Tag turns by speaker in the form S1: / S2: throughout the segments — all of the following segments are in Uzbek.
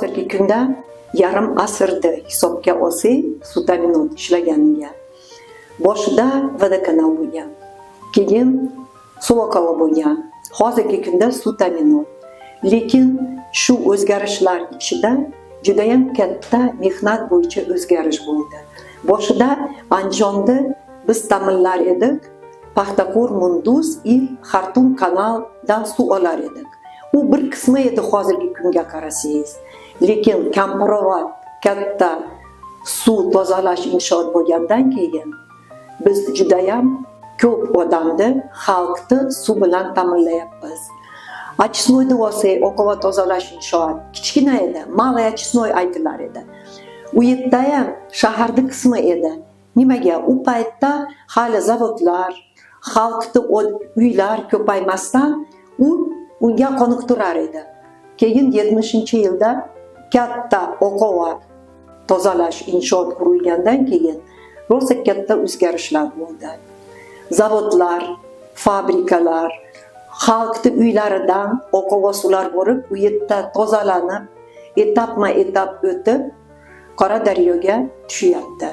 S1: hozirgi kunda yarim asrda hisobga olsak, suv ta'minot ishlaganiga. Boshida vodokanal bo'lgan, keyin Suvokolo bo'lgan, hozirgi kunda suv ta'minot. Lekin shu o'zgarishlar ichida juda ham katta mehnat bo'yicha o'zgarish bo'ldi. Boshida Andijonda biz ta'minlar edik, Paxtakor, Munduz va Xartum kanaldan suv olar edik. U bir qismi edi hozirgi kunga qarasangiz. Lekin Kamparovat katta suv tozalash inshoot bo'lgandan keyin biz juda ham ko'p odamni, xalqni suv bilan ta'minlayapmiz. Очистойni olsak, oqova tozalash inshoot kichkina edi, malaya очистной aytilar edi. U yerda ham shaharning qismi edi. Nimaga? U paytda hali zavodlar, xalqni uylar ko'paymasdan unga qoniqtirar edi. Keyin 70-yilda katta oqova tozalash inshoot qurilgandan keyin rosa katta o'zgarishlar bo'ldi. Zavodlar, fabrikalar, xalqni uylaridan oqova suvlar borib, u yerda tozalanib, etapma-etap o'tib, Qora daryoga tushyapti.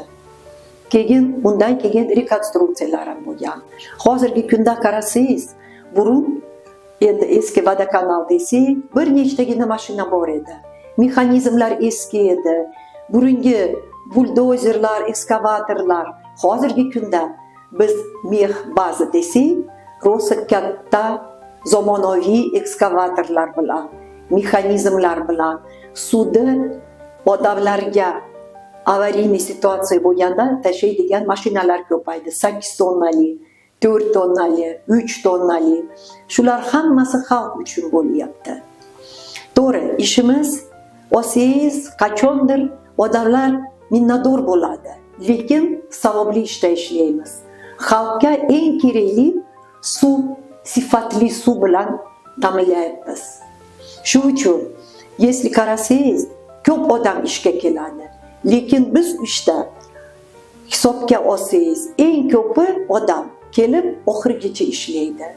S1: Keyin undan keyin rekonstruksiyalar ham bo'lgan. Hozirgi kunda qarasangiz, burun endi eski vodokanal desak, bir nechtagina mashina bor edi. Mexanizmlar eski edi. Burungi buldozerlar, ekskavatorlar. Hozirgi kunda biz mex bazi desak, rosa katta zamonaviy ekskavatorlar bilan, mexanizmlar bilan suvni odamlarga avariyniy situatsiya bo'lganda tashiydigan mashinalar ko'paydi. 8 tonnali, 4 tonnali, 3 tonnali. Shular hammasi xalq uchun bo'lyapti. To'g'ri, ishimiz olsangiz qachondir odamlar minnatdor bo'ladi. Lekin savobli ishda ishlaymiz. Xalqqa eng kerakli suv, sifatli suv bilan ta'minlayapmiz. Shu uchun, если qarasangiz, ko'p odam ishga keladi. Lekin biz ishda hisobga olsangiz, eng ko'pi odam kelib oxirigacha ishlaydi.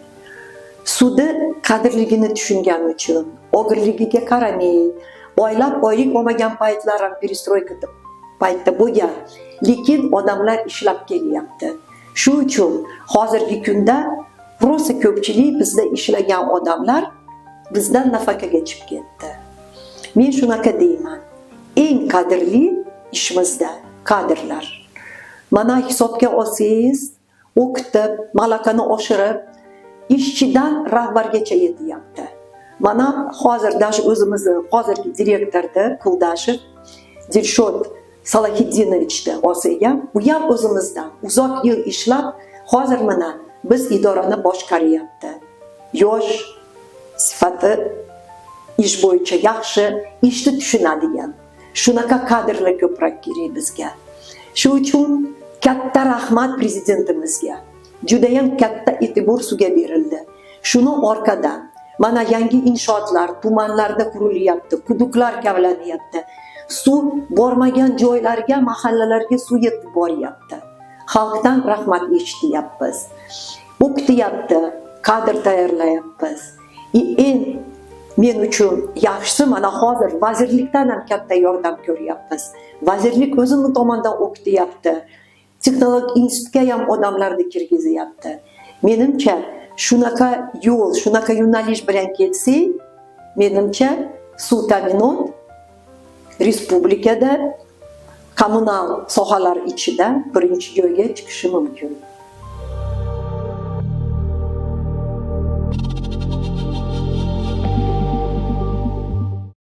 S1: Suvni qadrligini tushungan uchun, og'irligiga qaramay, oylab oylik olmagan paytlar ham perestroyka paytda bo'lgan. Lekin odamlar ishlab kelyapti. Shu uchun hozirgi kunda rosa ko'pchilik bizda ishlagan odamlar bizdan nafaqaga chiqib ketdi. Men shunaqa deyman. Eng qadrli ishimizda kadrlar. Mana hisobga olsangiz, o'qitib, malakani oshirib, ishchidan rahbargacha yetyapti. Mana hozir dash o'zimizni hozirgi direktorda Kuldashev Dilshod Salahiddinovичda olsak ham, u ham o'zimizdan uzoq yil ishlab, hozir mana biz idorani boshqaryapti. Yosh, sifati ish bo'yicha yaxshi, ishni tushunadigan. Shunaqa kadrlar ko'proq kerak bizga. Shu uchun katta rahmat prezidentimizga. Juda ham katta e'tibor suvga berildi. Shuni orqadan mana yangi inshootlar tumanlarda qurilyapti, quduqlar kavlanyapti. Suv bormagan joylarga, mahallalarga suv yetib boryapti. Xalqdan rahmat eshityapmiz. O'qityapti, kadr tayyorlayapmiz. Eng men uchun yaxshisi mana hozir vazirlikdan ham katta yordam ko'ryapmiz. Vazirlik o'zini tomonidan o'qityapti. Texnologik institutga ham odamlarni kirgizyapti. Menimcha shunaqa yo'l, shunaqa yo'nalish bilan ketsak, menimcha suv ta'minot respublikada kommunal sohalar ichida birinchi joyga chiqishi mumkin.